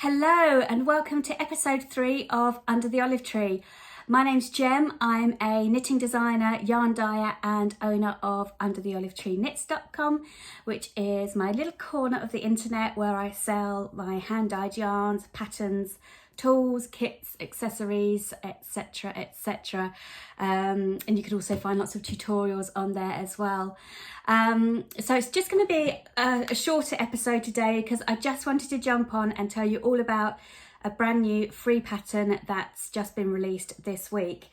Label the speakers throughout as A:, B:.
A: Hello and welcome to episode 3 of Under the Olive Tree. My name's Jem. I'm a knitting designer, yarn dyer and owner of undertheolivetreeknits.com, which is my little corner of the internet where I sell my hand-dyed yarns, patterns, tools, kits, accessories, etc, etc. And you can also find lots of tutorials on there as well. So it's just going to be a shorter episode today because I just wanted to jump on and tell you all about a brand new free pattern that's just been released this week.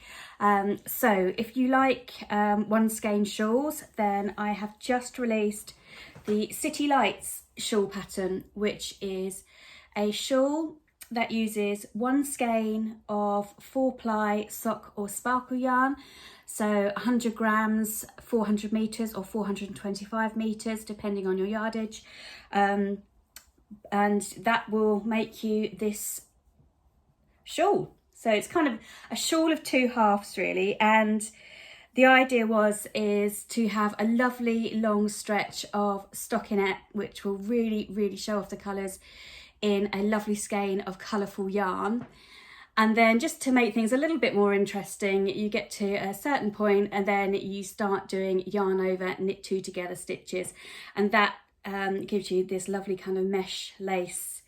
A: So if you like one-skein shawls, then I have just released the City Lights shawl pattern, which is a shawl that uses one skein of 4-ply sock or sparkle yarn, so 100 grams, 400 meters or 425 meters depending on your yardage, and that will make you this shawl. So it's kind of a shawl of two halves really, and the idea is to have a lovely long stretch of stockinette which will really show off the colours in a lovely skein of colourful yarn. And then just to make things a little bit more interesting, you get to a certain point and then you start doing yarn over, knit two together stitches, and that gives you this lovely kind of mesh lace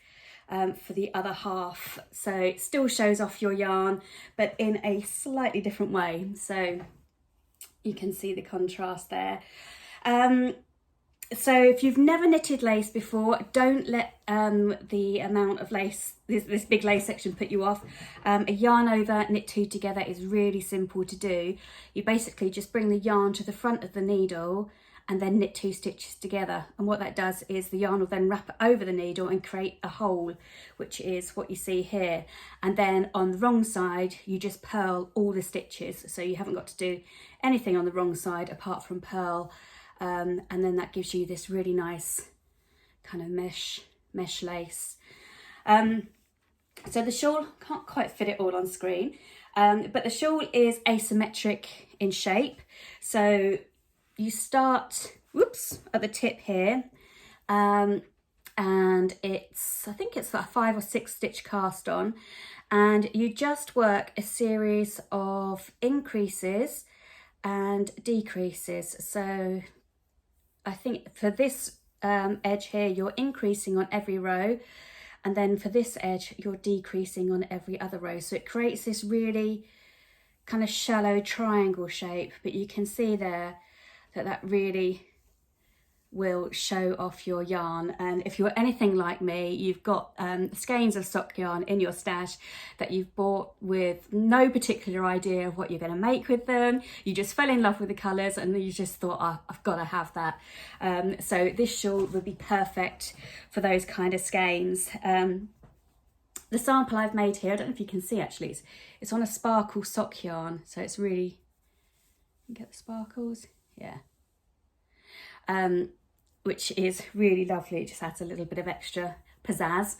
A: for the other half. So it still shows off your yarn but in a slightly different way, so you can see the contrast there. So if you've never knitted lace before, don't let the amount of lace, this big lace section, put you off. A yarn over, knit two together is really simple to do. You basically just bring the yarn to the front of the needle and then knit two stitches together. And what that does is the yarn will then wrap over the needle and create a hole, which is what you see here. And then on the wrong side, you just purl all the stitches. So you haven't got to do anything on the wrong side apart from purl. And then that gives you this really nice kind of mesh lace. So the shawl, can't quite fit it all on screen, but the shawl is asymmetric in shape. So you start, at the tip here, and I think it's like a 5 or 6 stitch cast on, and you just work a series of increases and decreases. So I think for this edge here, you're increasing on every row, and then for this edge, you're decreasing on every other row. So it creates this really kind of shallow triangle shape, but you can see there that really will show off your yarn. And if you're anything like me, you've got skeins of sock yarn in your stash that you've bought with no particular idea of what you're going to make with them. You just fell in love with the colours and you just thought, oh, I've got to have that. So this shawl would be perfect for those kind of skeins. The sample I've made here, I don't know if you can see actually, it's on a sparkle sock yarn, so it's really, you get the sparkles, yeah. Which is really lovely, it just adds a little bit of extra pizzazz.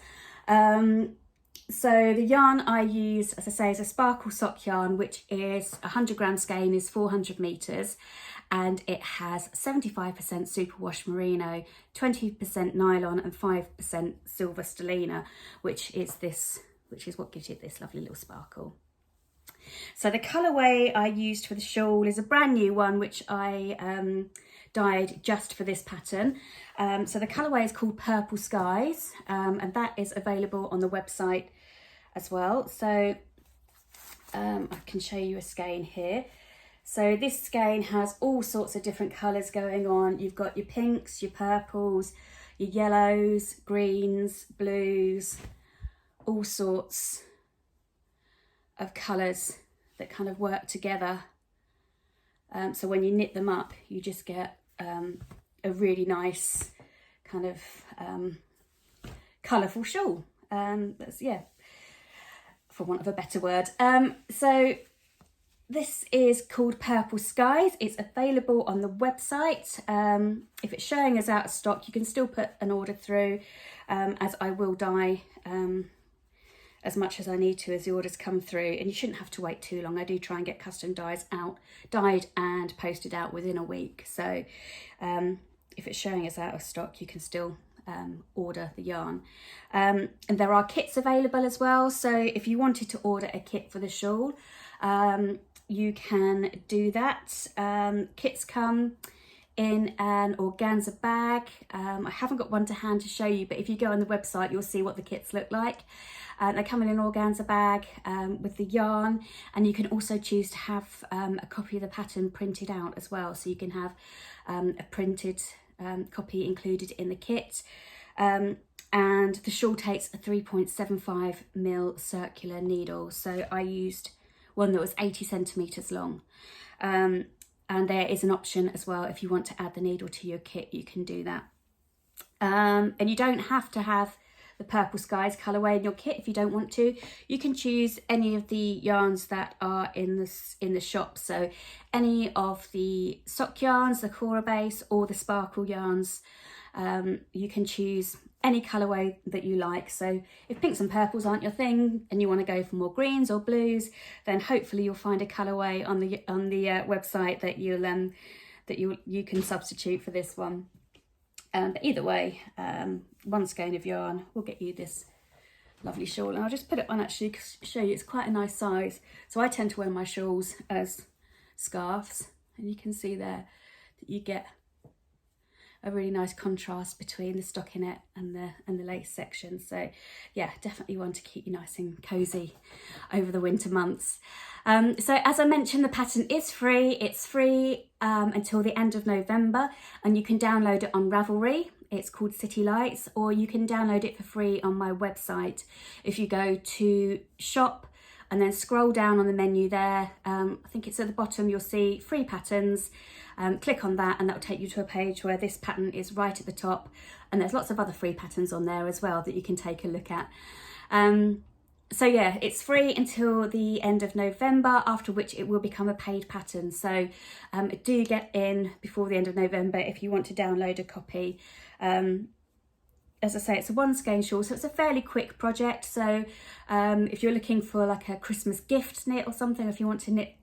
A: So the yarn I use, as I say, is a sparkle sock yarn, which is 100 gram skein is 400 meters, and it has 75% superwash merino, 20% nylon and 5% silver stellina, which is what gives you this lovely little sparkle. So the colourway I used for the shawl is a brand new one, which I dyed just for this pattern. So the colourway is called Purple Skies, and that is available on the website as well. So I can show you a skein here. So this skein has all sorts of different colours going on. You've got your pinks, your purples, your yellows, greens, blues, all sorts of colours that kind of work together. So when you knit them up, you just get a really nice kind of colourful shawl. That's, yeah, for want of a better word. So this is called Purple Skies. It's available on the website. If it's showing as out of stock, you can still put an order through, as I will dye as much as I need to as the orders come through, and you shouldn't have to wait too long. I do try and get custom dyes dyed and posted out within a week. So if it's showing as out of stock, you can still order the yarn. And there are kits available as well, so if you wanted to order a kit for the shawl, you can do that. Kits come in an organza bag. I haven't got one to hand to show you, but if you go on the website you'll see what the kits look like. They come in an organza bag with the yarn, and you can also choose to have a copy of the pattern printed out as well, so you can have a printed copy included in the kit. And the shawl takes a 3.75mm circular needle, so I used one that was 80 centimeters long. And there is an option as well, if you want to add the needle to your kit, you can do that. And you don't have to have the Purple Skies colourway in your kit if you don't want to. You can choose any of the yarns that are in the shop. So any of the sock yarns, the Cora base, or the sparkle yarns. You can choose any colourway that you like. So if pinks and purples aren't your thing and you want to go for more greens or blues, then hopefully you'll find a colourway on the website that you can substitute for this one. But either way, one skein of yarn will get you this lovely shawl. And I'll just put it on actually to show you, it's quite a nice size. So I tend to wear my shawls as scarves, and you can see there that you get a really nice contrast between the stockinette and the lace section. So yeah, definitely one to keep you nice and cozy over the winter months. So as I mentioned, the pattern is free. It's free until the end of November, and you can download it on Ravelry. It's called City Lights, or you can download it for free on my website. If you go to shop and then scroll down on the menu there, I think it's at the bottom, you'll see free patterns. Click on that and that will take you to a page where this pattern is right at the top, and there's lots of other free patterns on there as well that you can take a look at. So yeah, it's free until the end of November, after which it will become a paid pattern. So do get in before the end of November if you want to download a copy. As I say, it's a one skein shawl, so it's a fairly quick project. So if you're looking for like a Christmas gift knit or something, if you want to knit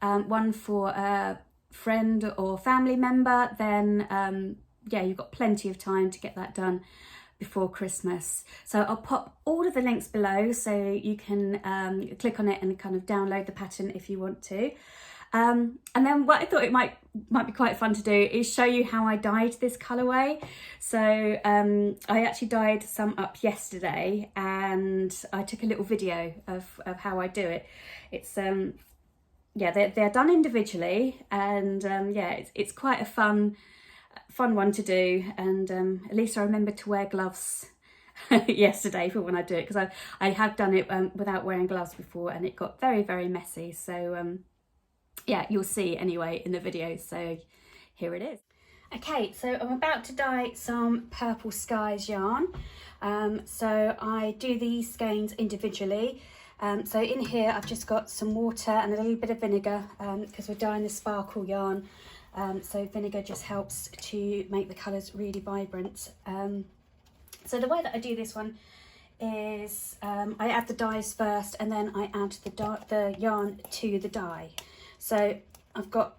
A: one for a friend or family member, then yeah, you've got plenty of time to get that done before Christmas. So I'll pop all of the links below so you can click on it and kind of download the pattern if you want to. And then what I thought it might be quite fun to do is show you how I dyed this colourway. So I actually dyed some up yesterday, and I took a little video of how I do it. It's yeah, they're done individually, and yeah, it's quite a fun one to do. And at least I remembered to wear gloves yesterday for when I do it, because I have done it without wearing gloves before, and it got very, very messy. So yeah, you'll see anyway in the video. So here it is. Okay, so I'm about to dye some Purple Skies yarn. So I do these skeins individually. So in here I've just got some water and a little bit of vinegar, because we're dyeing the sparkle yarn. So vinegar just helps to make the colours really vibrant. So the way that I do this one is I add the dyes first, and then I add the yarn to the dye. So I've got,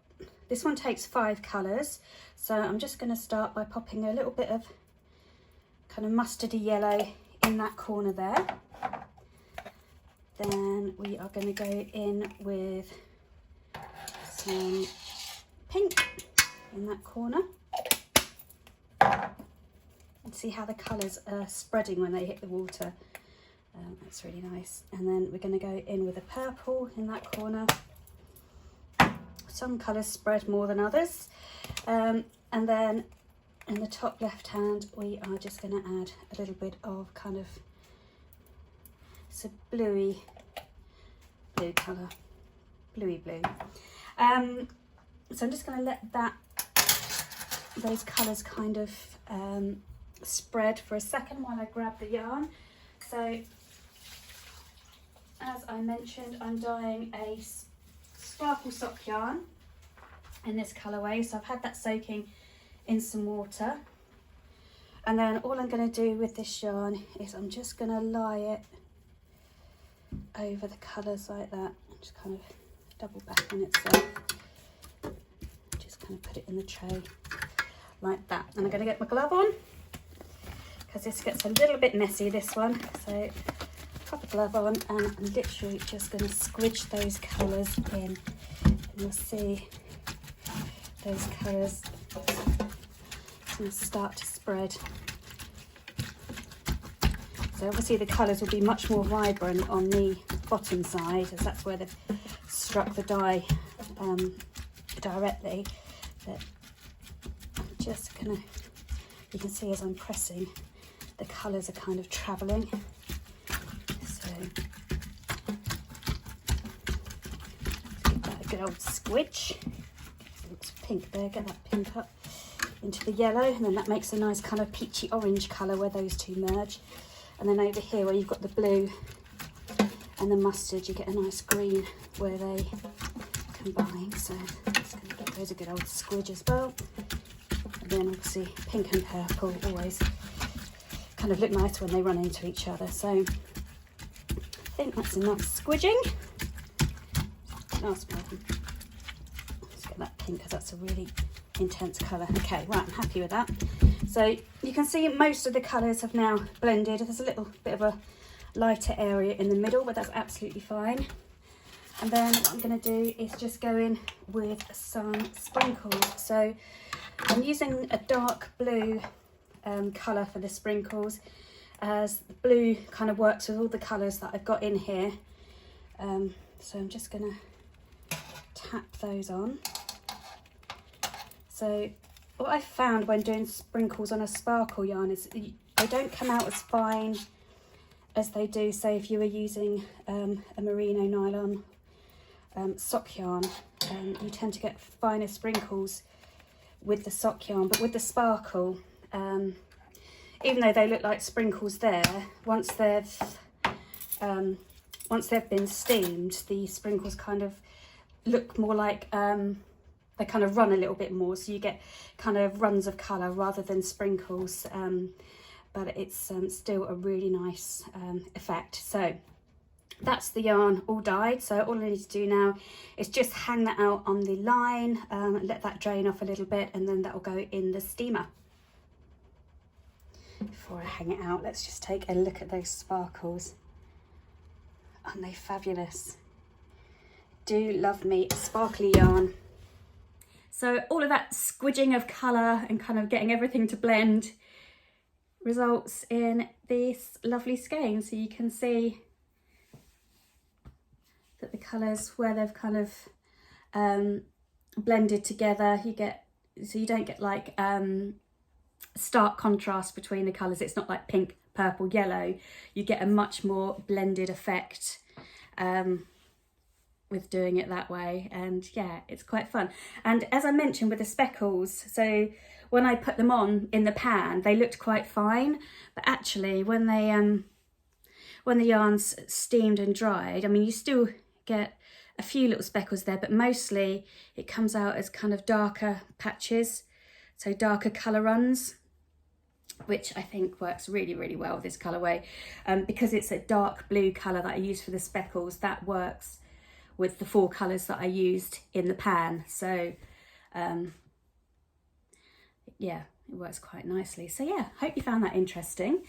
A: this one takes 5 colours. So I'm just going to start by popping a little bit of kind of mustardy yellow in that corner there. Then we are going to go in with some pink in that corner, and see how the colours are spreading when they hit the water. That's really nice. And then we're going to go in with a purple in that corner. Some colours spread more than others. And then in the top left hand we are just going to add a little bit of kind of, it's a bluey blue colour, bluey blue. So I'm just going to let those colours kind of spread for a second while I grab the yarn. So as I mentioned, I'm dyeing a sparkle sock yarn in this colourway. So I've had that soaking in some water, and then all I'm going to do with this yarn is I'm just going to lie it over the colours like that, just kind of double back on itself, just kind of put it in the tray like that. And I'm going to get my glove on because this gets a little bit messy, this one. So pop a glove on, and I'm literally just going to squidge those colours in, and you'll see those colours going to start to spread. So obviously the colours will be much more vibrant on the bottom side, as that's where they've struck the dye directly. But I'm just going to, you can see as I'm pressing, the colours are kind of travelling. So give that a good old squidge. It looks pink there, get that pink up into the yellow, and then that makes a nice kind of peachy orange colour where those two merge. And then over here where you've got the blue and the mustard, you get a nice green where they combine. So I'm just going to give those a good old squidge as well. And then obviously pink and purple always kind of look nice when they run into each other. So I think that's enough squidging. Last one. Let's get that pink because that's a really intense colour. Okay, right, I'm happy with that. So you can see most of the colours have now blended. There's a little bit of a lighter area in the middle, but that's absolutely fine. And then what I'm going to do is just go in with some sprinkles. So I'm using a dark blue colour for the sprinkles, as the blue kind of works with all the colours that I've got in here. So I'm just going to tap those on. So what I found when doing sprinkles on a sparkle yarn is they don't come out as fine as they do, say, if you were using a merino nylon sock yarn. You tend to get finer sprinkles with the sock yarn, but with the sparkle, even though they look like sprinkles there, once they've been steamed, the sprinkles kind of look more like they kind of run a little bit more, so you get kind of runs of colour rather than sprinkles, but it's still a really nice effect. So that's the yarn all dyed. So all I need to do now is just hang that out on the line, let that drain off a little bit, and then that will go in the steamer. Before I hang it out, let's just take a look at those sparkles. Aren't they fabulous? Do love me a sparkly yarn. So all of that squidging of colour and kind of getting everything to blend results in this lovely skein. So you can see that the colours, where they've kind of blended together, so you don't get like stark contrast between the colours. It's not like pink, purple, yellow. You get a much more blended effect with doing it that way, and yeah, it's quite fun. And as I mentioned with the speckles, so when I put them on in the pan, they looked quite fine, but actually when the yarn's steamed and dried, I mean, you still get a few little speckles there, but mostly it comes out as kind of darker patches, so darker colour runs, which I think works really, really well with this colourway. Because it's a dark blue colour that I use for the speckles, that works with the 4 colours that I used in the pan. So yeah, it works quite nicely. So yeah, hope you found that interesting.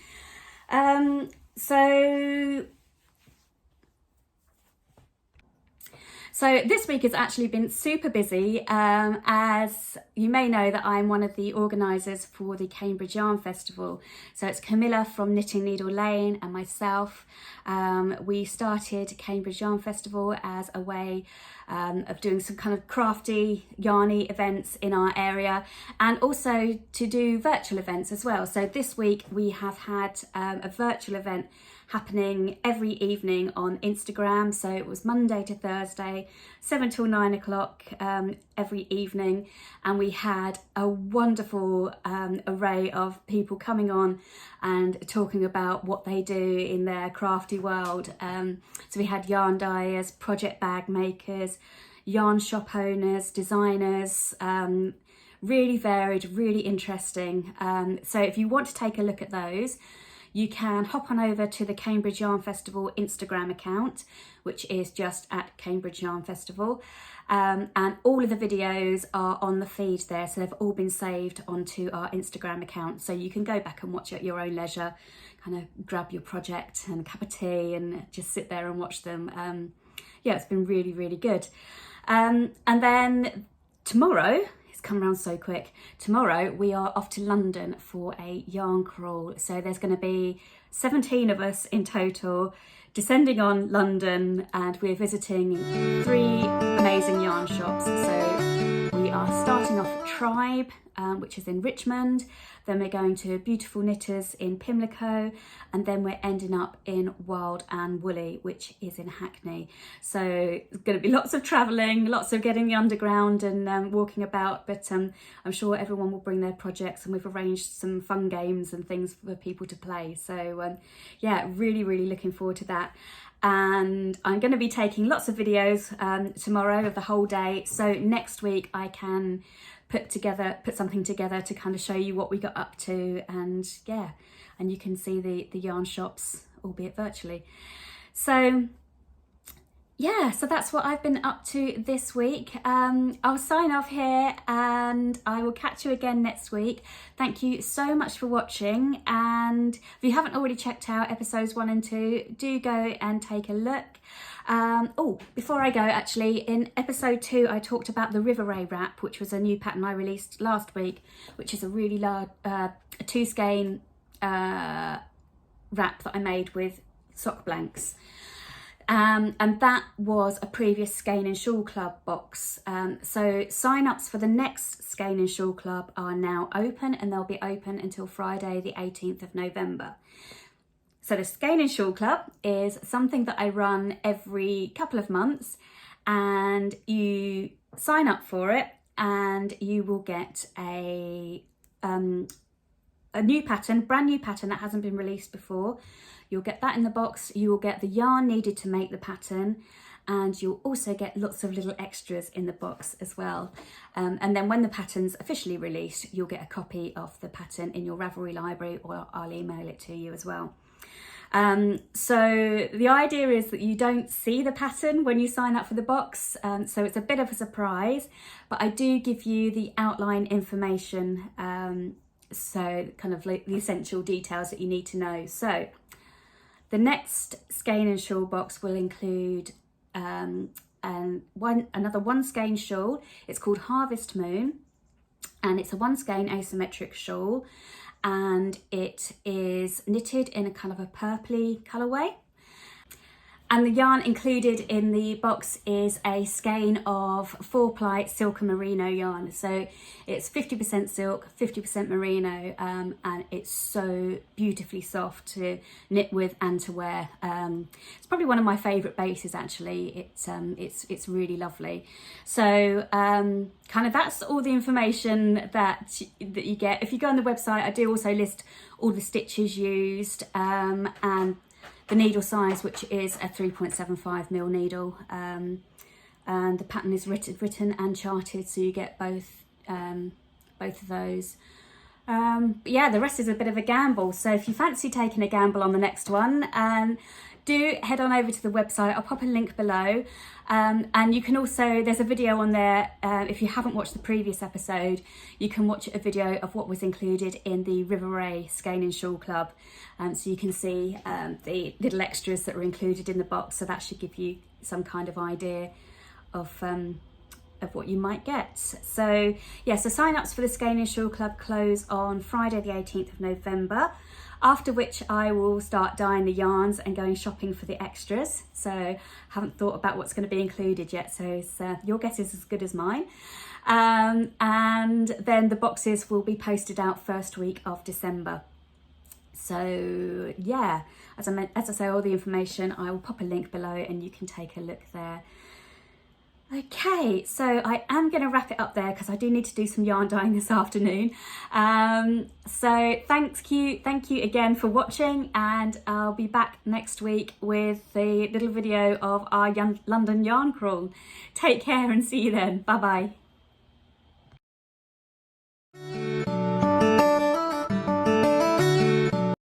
A: So this week has actually been super busy. As you may know, that I'm one of the organisers for the Cambridge Yarn Festival. So it's Camilla from Knitting Needle Lane and myself. We started Cambridge Yarn Festival as a way of doing some kind of crafty, yarny events in our area, and also to do virtual events as well. So this week we have had a virtual event happening every evening on Instagram. So it was Monday to Thursday, 7 till 9 o'clock every evening, and we had a wonderful array of people coming on and talking about what they do in their crafty world. So we had yarn dyers, project bag makers, yarn shop owners, designers, really varied, really interesting. So if you want to take a look at those, you can hop on over to the Cambridge Yarn Festival Instagram account, which is just at Cambridge Yarn Festival. And all of the videos are on the feed there, so they've all been saved onto our Instagram account, so you can go back and watch at your own leisure, kind of grab your project and a cup of tea and just sit there and watch them. Yeah, it's been really, really good. And then tomorrow, it's come around so quick, tomorrow we are off to London for a yarn crawl. So there's going to be 17 of us in total descending on London, and we're visiting 3 amazing yarn shops. So we are starting off at Tribe, which is in Richmond, then we're going to Beautiful Knitters in Pimlico, and then we're ending up in Wild and Woolly, which is in Hackney. So there's going to be lots of travelling, lots of getting the underground and walking about, but I'm sure everyone will bring their projects, and we've arranged some fun games and things for people to play. So yeah, really, really looking forward to that. And I'm going to be taking lots of videos tomorrow of the whole day, so next week I can put something together to kind of show you what we got up to, and yeah, and you can see the yarn shops, albeit virtually. So yeah, so that's what I've been up to this week. I'll sign off here and I will catch you again next week. Thank you so much for watching, and if you haven't already checked out episodes 1 and 2, do go and take a look. Oh, before I go, actually, in episode 2 I talked about the River Ray wrap, which was a new pattern I released last week, which is a really large 2-skein wrap that I made with sock blanks. And that was a previous Skein and Shawl Club box. So sign-ups for the next Skein and Shawl Club are now open, and they'll be open until Friday the 18th of November. So the Skein and Shawl Club is something that I run every couple of months, and you sign up for it and you will get a new pattern, brand new pattern that hasn't been released before. You'll get that in the box, you will get the yarn needed to make the pattern, and you'll also get lots of little extras in the box as well. And then when the pattern's officially released, you'll get a copy of the pattern in your Ravelry library, or I'll email it to you as well. So the idea is that you don't see the pattern when you sign up for the box, so it's a bit of a surprise, but I do give you the outline information, so kind of like the essential details that you need to know. So the next Skein and Shawl box will include another 1-skein shawl. It's called Harvest Moon, and it's a 1-skein asymmetric shawl, and it is knitted in a kind of a purpley colourway. And the yarn included in the box is a skein of 4-ply silk and merino yarn. So it's 50% silk, 50% merino, and it's so beautifully soft to knit with and to wear. It's probably one of my favourite bases, actually. It's really lovely. So kind of that's all the information that you get. If you go on the website, I do also list all the stitches used, and the needle size, which is a 3.75mm needle, and the pattern is written and charted, so you get both of those. But yeah, the rest is a bit of a gamble, so if you fancy taking a gamble on the next one, do head on over to the website. I'll pop a link below, and you can also, there's a video on there, if you haven't watched the previous episode, you can watch a video of what was included in the River Ray Skein and Shawl Club, so you can see the little extras that were included in the box, so that should give you some kind of idea of what you might get. So yeah, so sign-ups for the Skein and Shawl Club close on Friday the 18th of November, after which I will start dyeing the yarns and going shopping for the extras. So I haven't thought about what's going to be included yet, so your guess is as good as mine. And then the boxes will be posted out first week of December. So yeah, as I say, all the information, I will pop a link below and you can take a look there. Okay, so I am going to wrap it up there because I do need to do some yarn dyeing this afternoon. So thank you again for watching, and I'll be back next week with the little video of our London yarn crawl. Take care and see you then. Bye bye.